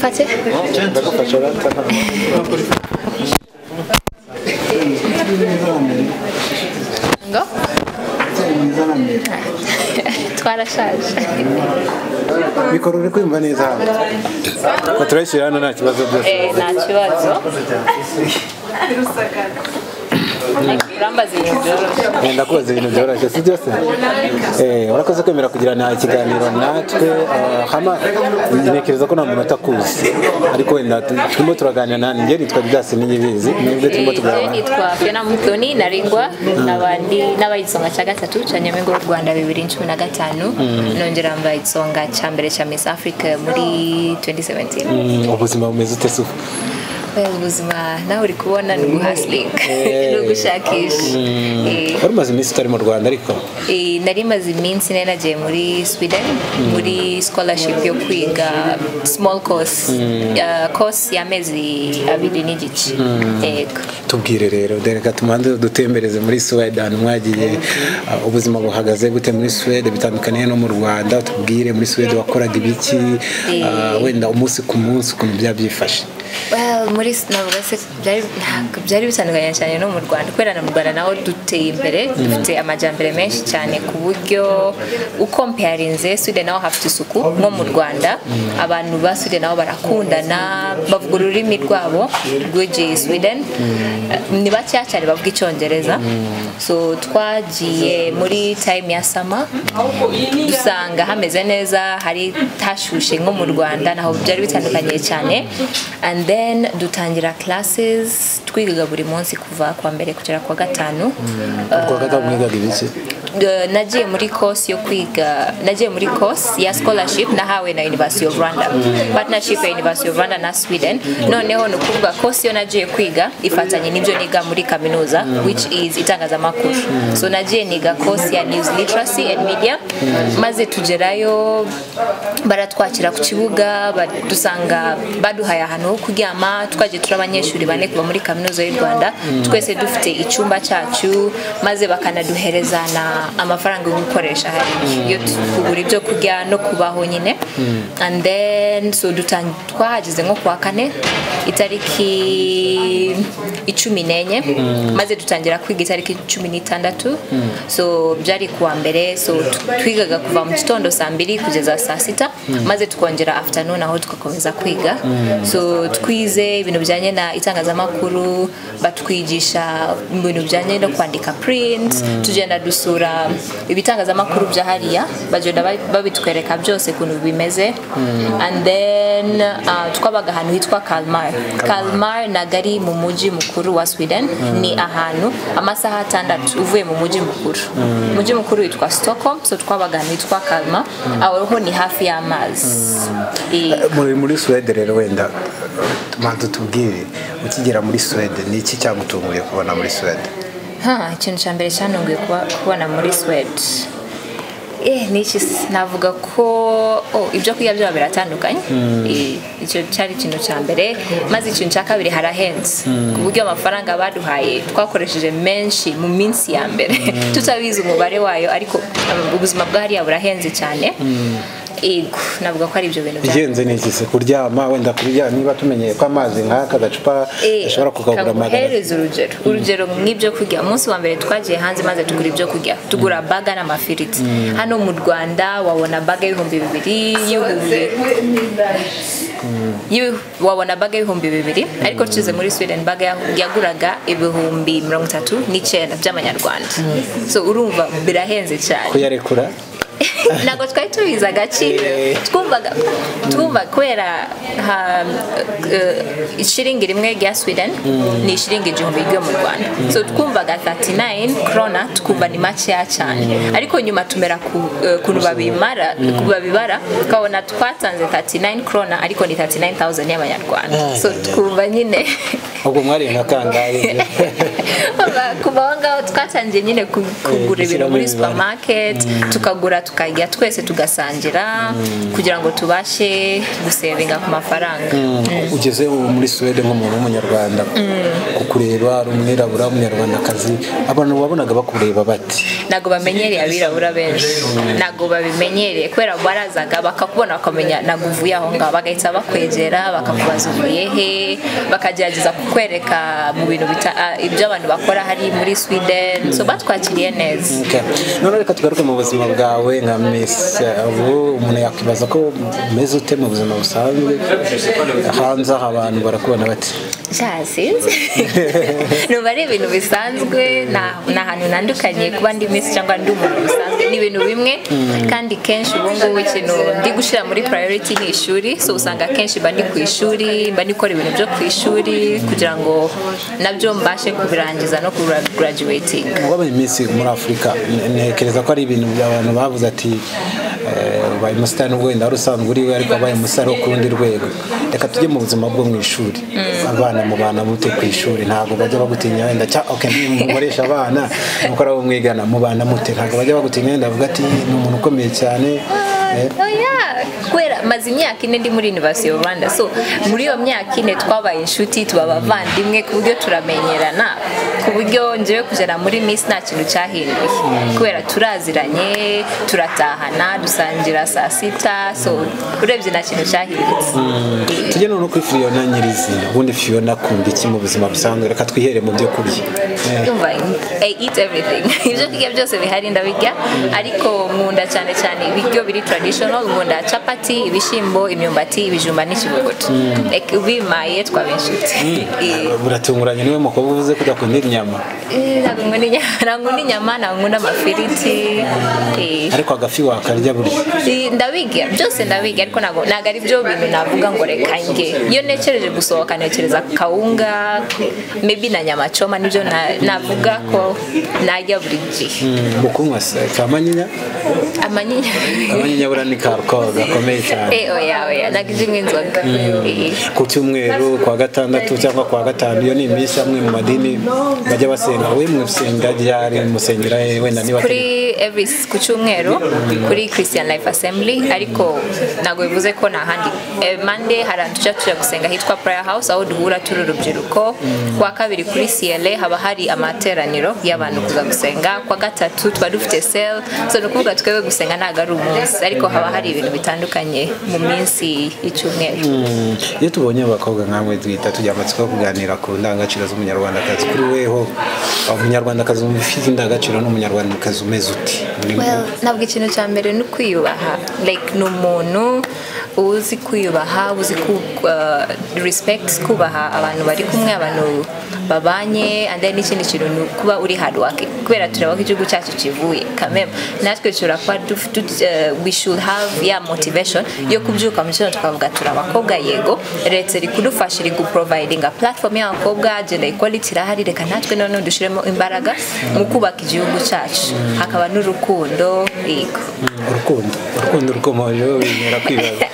Ndayifate? Ndagufasha rata. Ngo? Twarashaje. Mikoro uri kwimva neza hano. Ko turashyira hano nta kibazo byose. Nta kibazo. Urambaza ibintu byoroshye. Ndakubaza ibintu byoroshye si byose. Urakoze kwemera kugirana ikiganiro natwe hama ntekereza ko nta muntu atakuzi ariko wenda turimo turaganira nani njye nitwa Didas Niyibizi nibwo turimo tuganira. Nitwa Fiona Mutoni Naringwa n'abandi n'abayitsonga cya gatatu cya Nyampinga w'u Rwanda 2015 nongera mbaye itsonga cya mbere cya Miss Africa muri 2017. Ubuzima bumeze ute se? Ubuzima nawe uri kubona ni guhasling no gushakisha. Wari umaze iminsi utari mu Rwanda ariko? Nari maze iminsi nagiye muri Sweden muri scholarship yo kwiga small course course y'amezi 2 n'igice. Yego. Tubwire rero reka tumanze dutembereze muri Sweden mwagiye ubuzima buhagaze gute muri Sweden bitandukaniye no mu Rwanda tubwire muri Sweden wakoraga ibiki wenda umunsi ku munsi ukuntu byabyifashe. Well, muri navuga se byari bitandukanye cyane no mu Rwanda kubera mu Rwanda naho duteye imbere dufite amajyambere menshi cyane ku buryo ukomparinze Sweden naho hafite isuku nko mu Rwanda abantu ba Sweden naho barakundana bavuga ururimi rwabo rw'igi Sweden ni bacya cyane bavuga icyongereza so twagiye muri time ya summer dusanga hameze neza hari tashushe nko mu Rwanda naho byari bitandukanye cyane and then dutangira classes twigaga buri munsi kuva kwa mbere kugera kwa gatanu. Kwa gatanu mwigaga ibiki? Nagiye muri course yo kwiga nagiye muri course ya scholarship nahawe na University of Rwanda partnership ya University of Rwanda na Sweden noneho no kuvuga course yo nagiye kwiga ifatanye n'ibyo niga muri kaminuza which is itangazamakuru so nagiye niga course ya news literacy and media maze tugerayo baratwakira ku kibuga dusanga baduhaye ahantu ho kuryama twaje turi abanyeshuri bane kuva muri kaminuza y'u Rwanda twese dufite icyumba cyacu maze bakanaduhereza na amafaranga yo gukoresha hari yo kugura ibyo kurya no kubaho nyine and then so twahageze nko kwa kane itariki 14 maze dutangira kwiga itariki 16 so byari kuwa mbere so twigaga kuva mu gitondo saa 2 kugeza saa 6 maze tukongera afternoon aho tugakomeza kwiga so twize ibintu bijyanye na itangazamakuru batwigisha ibintu bijyanye no kwandika print tugenda dusura ibitangazamakuru bya hariya bagenda babitwereka byose kuntu bimeze and then twabaga ahantu hitwa Kalmar nagari mu mujyi mukuru wa Sweden ni ahantu amasaha 6 uvuye mu mujyi mukuru witwa Stockholm so twabaga ahantu hitwa Kalmar aho ni hafi y'amazi. Muri Sweden rero wenda tumanze tubwire ukigera muri Sweden ni iki cyagutunguye kubona muri Sweden? Ikintu cya mbere cyantunguye kubona muri Sweden niki navuga ko ibyo kurya byaba biratandukanye icyo cyari ikintu cya mbere maze ikintu cya kabiri harahenze ku buryo amafaranga baduhaye twakoresheje menshi mu minsi ya mbere tutabizi umubare wayo ariko ubuzima bwahariya burahenze cyane navuga ko ari ibyo bintu bigenze niki se kuryama wenda kurya niba tumenyeye ko amazi nk'aka gacupa ashobora kukagura magana urugero nk'ibyo kurya umunsi wa mbere twagiye hanze maze tugura ibyo kurya tugura baga n'amafiriti hano mu Rwanda wabona baga wabona baga 2,000 ariko tuze muri Sweden baga yaguraga 39,000 by'amanyarwanda so urumva birahenze cyane kuyarekura nago twari tubiza agaciro twumva kwera ishiringi rimwe rya Sweden ni ishiringi 1,000 ryo mu Rwanda so twumvaga 39 krona tukumva ni make cyane ariko nyuma tumera kuntu babibara kabona twatanze 39 krona ariko ni 39,000 y'amanyarwanda so twumva nyine ubwo mwari nka kangahe kuva ngaho twatangiye nyine kugura ibintu muri supermarket tukagura tukajya twese tugasangira kugira ngo tubashe gusevinga ku mafaranga. Ugeze muri Sweden nk'umuntu w'umunyarwanda kukureba ari umwirabura w'umunyarwandakazi abantu wabonaga bakureba bati ntago bamenyereye abirabura benshi ntago babimenyereye kubera barazaga bakakubona bakamenya naguvuye aho ngaho bagahita bakwegera bakakubaza uvuye he bakagerageza kukwereka mu bintu ibyo abantu bakora hari muri Sweden so batwakiriye neza. None reka tugaruke mu buzima bwawe nka Miss ubu umuntu yakwibaza ko umeze ute mu buzima busanzwe hanze abantu barakubona bati sinzi numva ari ibintu bisanzwe nta hantu ntandukanye kuba ndi Miss cyangwa ndi umuntu bisanzwe ni ibintu bimwe kandi kenshi ubu ngubu ikintu ndi gushyira muri priority ni ishuri so usanga kenshi mba ndi ku ishuri mba nikora ibintu byo ku ishuri kugira ngo nabyo mbashe kubirangiza no graduating. Wabaye Miss muri Afurika ntekereza ko ari ibintu by'abantu bavuze ati baye umusitari n'ubwo wenda wari usanzwe uriwe ariko wabaye umusitari wo ku rundi rwego. Reka tujye mu buzima bwo mu ishuri abana mubana mute ku ishuri ntabwo bajya bagutinya wenda mukoresha abana nuko ari abo mwigana mubana mute ntabwo bajya bagutinya wenda avuga ati ni umuntu ukomeye cyane. Kubera maze imyaka 4 ndi muri University of Rwanda so muri iyo myaka 4 twabaye inshuti tuba abavandimwe ku buryo turamenyerana ku buryo njewe kugera muri Miss nta kintu cyahinduye kubera turaziranye turatahana dusangira saa sita so urebye nta kintu cyahindutse. Tujye no kuri Fiona nyirizina ubundi Fiona akunda iki mu buzima busanzwe reka twihere mu byo kurya. I eat everything ibyo kurya byose bihari ndabirya ariko nkunda cyane cyane ibiryo biri traditional nkunda chapati ibishimbo imyumbati ibijumba n'ikibogoto bimaye twabinshuti. Buratunguranye niwe mukobwa uvuze kujya kunda inyama. Ntabwo nkunda inyama nkunda amafiriti ariko agafi wakarya buri ndabiga byose ndabiga ariko ntabwo ari byo bintu navuga ngo reka nge iyo nekereje gusohoka nekereza kawunga maybe na nyama choma nibyo navuga ko najya buri gihe. Mukunywa se kamanyinya amanyinya bura ni alcohol gakomeye cyane. Oya nagije inzoga ku cyumweru kwa gatandatu cyangwa kwa gatanu iyo ni iminsi amwe mu madini bajya basenga we musenga ryari musengera wenda niba kuri every ku cyumweru kuri Christian Life Assembly ariko nago bivuze ko nahandi Monday harantuja tujya gusenga hitwa Prayer House aho duhura turi urubyiruko kwa kabiri kuri CLA haba hari amateraniro y'abantu kuza gusenga kwa gatatu twa dufite cell so nukuvuga twebwe gusenga ntago ari umunsi ariko haba hari ibintu bitandukanye mu minsi y'icyumweru. Iyo tubonye abakobwa nkamwe duhita tujya amatsiko kuganira ku ndangagaciro z'umunyarwandakazi kuri weho umunyarwandakazi ufite indangagaciro n'umunyarwandakazi umeze uti? Ntabwo ikintu cya mbere ni kwiyubaha like ni umuntu uzi kwiyubaha uzi respect kubaha abantu bari kumwe abantu babanye and then n'ikindi kintu ni kuba uri hard work kubera tureba ko igihugu cyacu kivuye kameme natwe turapfa we should have motivation yo kubyuka mu kintu tukavuga turabakobwa yego leta iri kudufasha iri guproviding a platform y'abakobwa gender equality irahari reka natwe none dushiremo imbaraga mu kubaka igihugu cyacu hakaba n'urukundo yego urukundo rukomeje bimera kwibaza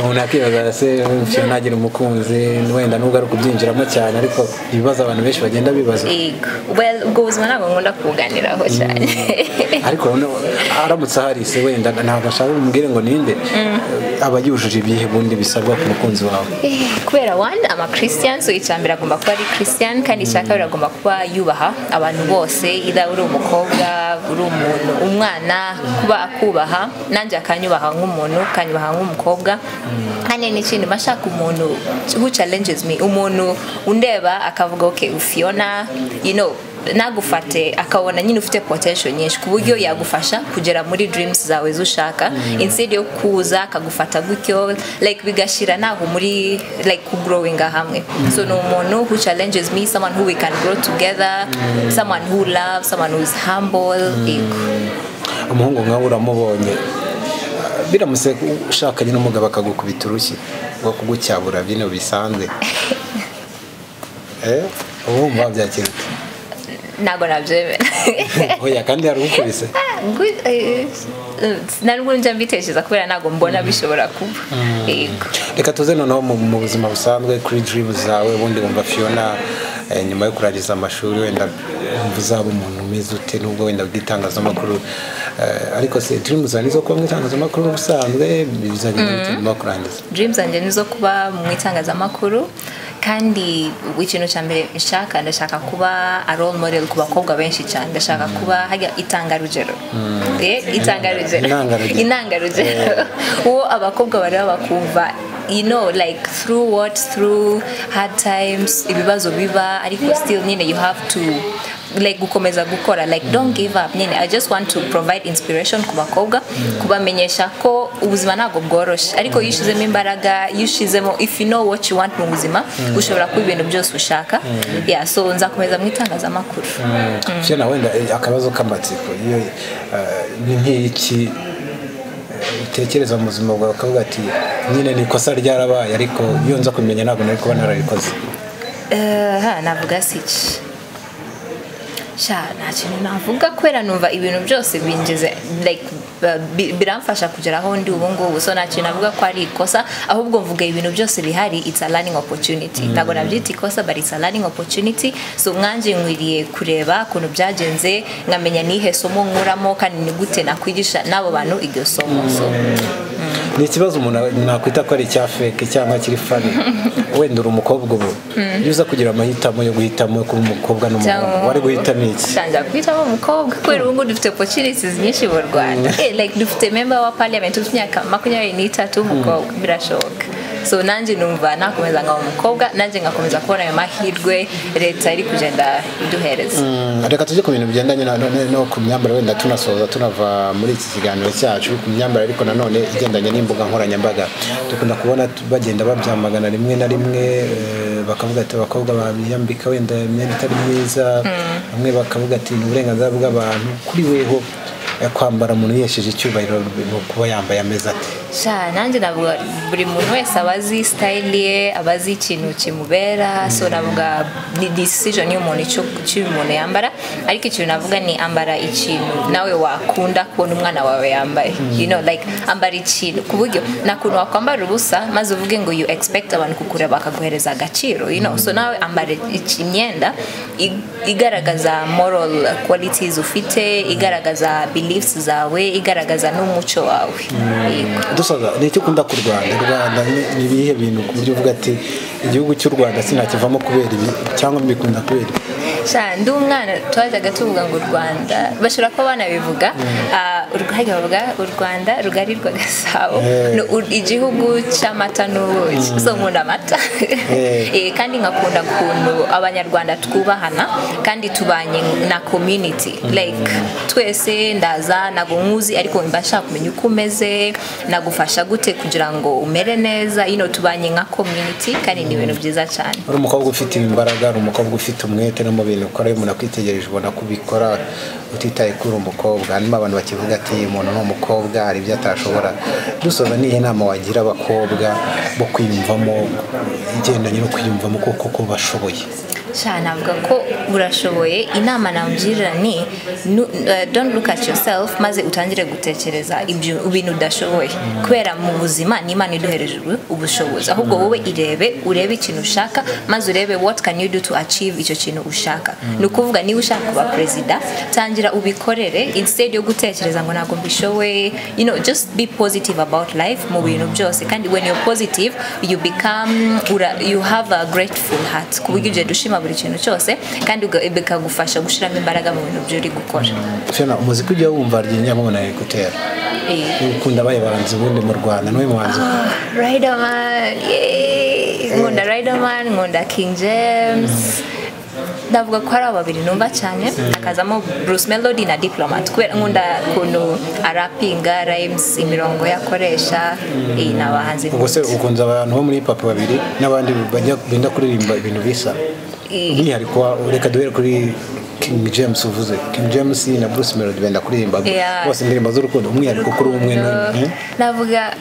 umuntu akibaza se nagira umukunzi wenda nubwo ari kubyinjiramo cyane ariko ibibazo abantu benshi bagenda bibaza ubwo buzima ntabwo nkunda kubuganiraho cyane ariko aramutse hari se wenda ntabwo ashaka umubwire ngo ninde aba yujuje ibihe bundi bisabwa ku mukunzi wawe kubera wanda ama Christian so icyambere agomba kuba ari Christian kandi icyakabiri agomba kuba yubaha abantu bose ida uri umukobwa uri umuntu umwana kuba akubaha nanjye akanyubaha nk'umuntu kanyubaha nk'umukobwa kandi n'ikindi mashaka umuntu who challenges me umuntu undeba akavuga okay Fiona nagufate akabona nyine ufite potential nyinshi ku buryo yagufasha kugera muri dreams zawe zushaka instead yo kuza akagufata gutyo like bigashira naho muri like growing hamwe so no umuntu who challenges me someone who we can grow together someone who loves someone who is humble umuhungu nkawe uramubonye biramutse ushakanye n'umugabo akagukubita urushyi ngo kugucyabura bino bisanzwe ubu mwabyakira ntago nabyemera oya kandi hari ukubise ntabwo njya mbitekereza kubera ntabwo mbona bishobora kuba reka tuze noneho mu buzima busanzwe kuri dreams zawe ubundi wumva Fiona nyuma yo kurangiza amashuri wenda uzaba umuntu umeze ute nubwo wenda bw'itangazamakuru ariko se dreams zanjye zo kuba mu itangazamakuru ubusanzwe bizagenda bite nyuma yo kurangiza? Dreams zanjye ni zo kuba mu itangazamakuru kandi ikintu cya mbere ndashaka kuba a role model ku bakobwa benshi cyane, ndashaka kuba hajya itangarugero intangarugero uwo abakobwa bareba bakumva like through hard times ibibazo biba ariko still nyine you have to like gukomeza gukora, like don't give up nyine. I just want to provide inspiration ku bakobwa, kubamenyesha ko ubuzima ntabwo bworoshye ariko yishizemo imbaraga, yishizemo if you know what you want mu buzima ushobora kuba ibintu byose ushaka. So nzakomeza mu itangazamakuru. Cyane wenda akabazo k'amatsiko iyo ni nk'iki utekereza mu buzima bwawe ukavuga ati nyine ni ikosa ryarabaye ariko iyo nza kumenya ntabwo nari kuba nararikoze? Navuga siki nta kintu navuga kubera numva ibintu byose binjize like biramfasha kugera aho ndi ubu ngubu, so nta kintu navuga ko ari ikosa ahubwo mvuga ibintu byose bihari it's a learning opportunity. Ntabwo nabyita ikosa but it's a learning opportunity, so mwanje nkwiriye kureba ukuntu byagenze nkamenya nihe somo nkuramo kandi ni gute nakwigisha n'abo bantu iryo somo. Ni ikibazo umuntu nakwita ko ari icya fake cyangwa kiri funny wenda uri umukobwa ubu iyo uza kugira amahitamo yo guhitamo kuba umukobwa n'umuhungu wari guhitamo iki? Cyangwa guhitamo umukobwa kubera ubu dufite opportunities nyinshi mu Rwanda. Like dufite member wa parliament ufite imyaka 23 umukobwa birashoboka, so nanjye numva nakomeza ngaho umukobwa nanjye ngakomeza kubona ayo mahirwe leta iri kugenda iduhereza. Reka tujye ku bintu bigendanye no ku myambaro wenda tunasoza tunava muri iki kiganiro cyacu ku myambaro ariko nanone igendanye n'imbuga nkoranyambaga dukunda kubona bagenda babyamagana rimwe na rimwe bakavuga ati abakobwa babiyambika wenda imyenda itari myiza, bamwe bakavuga ati ni uburenganzira bw'abantu. Kuri weho kwambara umuntu yesheje icyubahiro kuba yambaye ameza ati? Nanjye navuga buri muntu wese abazi style ye, abazi ikintu kimubera, so navuga ni decision y'umuntu icyo umuntu yambara ariko ikintu navuga ni ambara ikintu nawe wakunda kubona umwana wawe yambaye, you know, like ambara ikintu ku buryo nakuntu wakwambara ubusa maze uvuge ngo you expect abantu kukureba bakaguhereza agaciro, you know, so nawe ambara imyenda igaragaza moral qualities ufite, igaragaza beliefs zawe, igaragaza n'umuco wawe. Dusoza ni icyo ukunda ku Rwanda ni ibihe bintu ku buryo uvuga ati igihugu cy'u Rwanda sinakivamo kubera ibi cyangwa mbikunda kubera ndi umwana twajyaga tuvuga ngo u Rwanda bashobora kuba banabivuga u Rwanda rugarirwa Gasabo igihugu cy'amata n'ubuki, so nkunda amata kandi ngakunda ukuntu abanyarwanda twubahana kandi tubanye na community, like twese ndaza ntabwo nkuzi ariko mbasha kumenya uko umeze nagufasha gute kugira ngo umere neza, you know, tubanye nka community kandi ni ibintu byiza cyane. Uri umukobwa ufite imbaraga, uri umukobwa ufite umwete no mu bintu ukora, umuntu akwitegereje ubona kubikora utitaye kuri umukobwa. Hanyuma abantu bakivuga ati umuntu ni umukobwa hari ibyo atashobora. Dusoza nihe nama wagira abakobwa bo kwiyumvamo igendanye no kwiyumvamo koko bashoboye? Navuga ko urashoboye. Inama namugirira ni don't look at yourself maze utangire gutekereza ibintu udashoboye, kubera mu buzima ni Imana iduhereje ubushobozi, ahubwo wowe urebe ikintu ushaka maze urebe what can you do to achieve icyo kintu ushaka. Ni ukuvuga niba ushaka kuba president tangira ubikorere instead yo gutekereza ngo ntabwo mbishoboye, you know, just be positive about life mu bintu byose, kandi when you're positive you have a grateful heart ku buryo uje dushima buri kintu cyose kandi bikagufasha gushiramo imbaraga mu bintu byo uri gukora. Fena umuziki ujya wumva ry'inyamo na ekutera ukunda bayibaranze ubundi mu Rwanda n'uyu muhanzi Riderman, nkunda Riderman, nkunda King James, ndavuga ko ari babiri numva cyane, akazamo Bruce Melody na Diplomat kubera nkunda kuntu arapinga rhymes imirongo yakoresha n'abahanzi. Ubwo se ukunze abantu bo muri papa babiri n'abandi bajya benda kuririmba ibintu bisa ni ariko reka duhere kuri King James uvuze King James na Bruce Melody benda kuririmba Yeah. bose indirimbo z'urukundo umwihariko kuri umwe navuga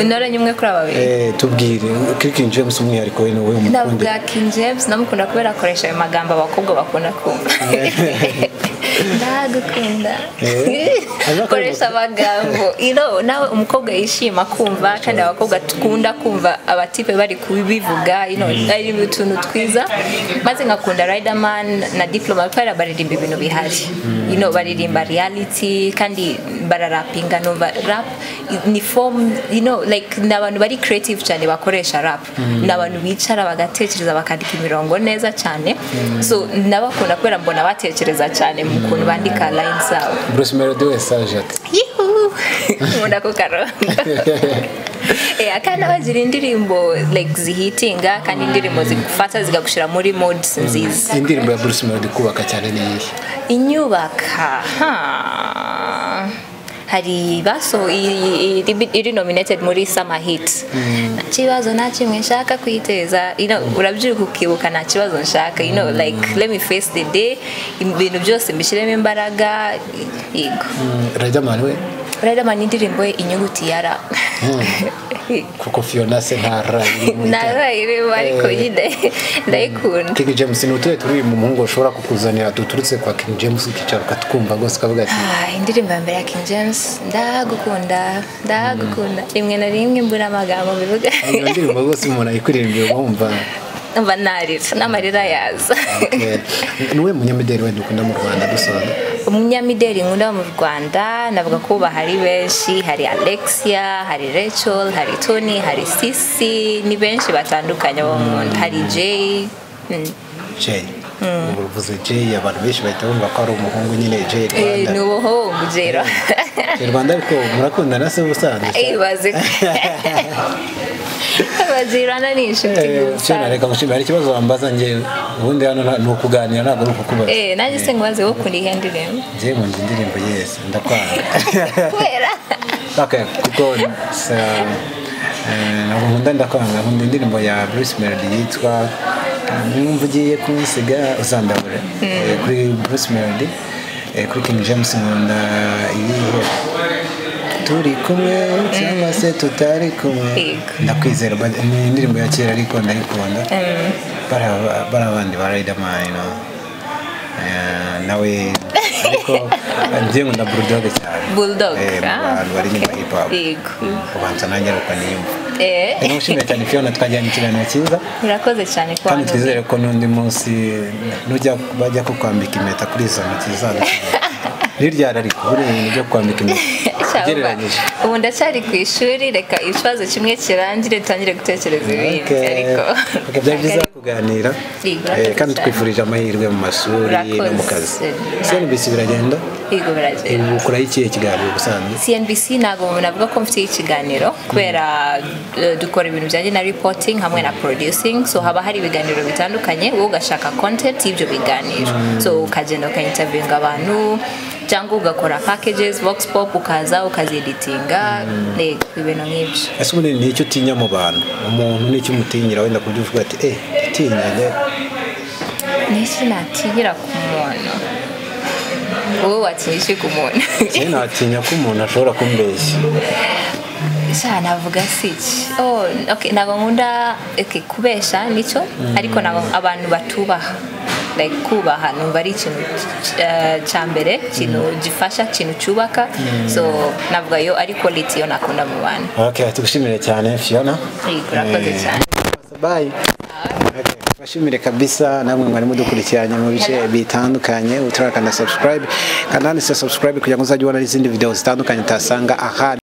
unoranye umwe kuri ababiri tubwire kuri King James umwihariko we wowe umukunde navuga King James namukunda kubera akoresha ayo magambo abakobwa bakunda kumva ndagukunda koresha amagambo nawe umukobwa yishima kumva kandi abakobwa tukunda kumva abatipe bari kubivuga ari utuntu twiza maze nkakunda Riderman na Diploma kubera baririmba ibintu bihari baririmba reality kandi bararapinga numva rap ni form like n'abantu bari creative cyane bakoresha rap n'abantu bicara bagatekereza bakandika imirongo neza cyane so nabakunda kubera mbona batekereza cyane mu kuntu bandika lines zabo. Bruce Melody we sage ati nkunda ko karonda kandi abagira indirimbo like zihitinga kandi indirimbo zigufata zigagushira muri modes nziza. Indirimbo ya Bruce Melody kubaka cyane ni iyi inyubaka hari baso iri nominated muri Summer Hit nta kibazo nta kimwe nshaka kwiteza urabyuka ukibuka nta kibazo nshaka like let me face the day ibintu byose mbishyiremo imbaraga yego. Riderman indirimbo ye inyuguti ya ra kuko Fiona se ntarayirimo ariko nyine ndayikunda. King James ni utuye turi mu muhungu ushobora kukuzanira duturutse kwa King James ukicara ukatwumva rwose ukavuga ati indirimbo ya mbere ya King James ndagukunda rimwe na rimwe mbura amagambo bivuga iyo ndirimbo rwose umuntu ayikuririmba wumva mba narira n'amarira yaza. niwe munyamideli we dukunda mu Rwanda dusoza umunyamideli nkunda mu Rwanda navuga ko bahari benshi hari Alexia hari Rachel hari Tony hari Sisi ni benshi batandukanye bo mu hari Jay uvuze Jay abantu benshi bahita bumva ko ari umuhungu nyine Jay Rwanda ni umuhungu Jay Rwanda ariko murakundana se ubusanzwe bazi bazirana ni inshuti gusa reka gushimira ikibazo wambaza ngewe ubundi hano ni ukuganira ntabwo ari ukukubaza nanjye se ngwaze wo kuri iyi ndirimbo ngiye mu ndirimbo yes ndakwanga kubera kuko ntabwo nkunda ndakwanga nkunda indirimbo ya Bruce Melody yitwa numva ugiye kunsiga uzandabura kuri Bruce Melody kuri King James nkunda iyihe turi kumwe cyangwa se tutari kumwe ndakwizera ni indirimbo ya kera ariko ndayikunda bara abandi ba Riderman nawe ariko ngiye nkunda Bulldog cyane abantu bari nyuma hip hop ubanza nanjye ariko niyumva ndamushimiye cyane Fiona twajyanye ikiganiro cyiza urakoze cyane kwa kandi twizere ko n'undi munsi nujya bajya kukwambika impeta kuri izo ntoki zawe n'iryara ariko buri ibintu byo kwambika ugereranyije ubu ndacyari ku ishuri reka ikibazo kimwe kirangire dutangire gutekereza ibindi ariko byari byiza kuganira kandi twifurije amahirwe mu mashuri no mu kazi. CNBC biragenda ukora ikihe kiganiro gusanzwe? CNBC ntabwo navuga ko mfite ikiganiro kubera dukora ibintu bijyanye na reporting hamwe na producing so haba hari ibiganiro bitandukanye wowe ugashaka content y'ibyo biganiro so ukagenda ukainterviewinga abantu cyangwa ugakora packages vox pop ukaza ukazieditinga ibintu nk'ibyo. Ese ubundi ni icyo utinya mu bantu umuntu ni icyo umutinyira wenda kurya uvuga ati atinyanye ni iki natinyira ku muntu wowe watinyishe ku muntu? natinya ko umuntu ashobora kumbeshya navuga iki ntabwo nkunda kubesha nicyo ariko abantu batubaha like kubaha numva ari ikintu cya mbere ikintu gifasha ikintu cyubaka so navuga yo ari quality yo nakunda mu bantu. tugushimire cyane Fiona. urakoze cyane. Bye. Bashimire kabisa namwe mwari mudukurikiranye mu bice bitandukanye utarakanda subscribe kandi subscribe kugira ngo uzajye ubona izindi video zitandukanye utasanga aha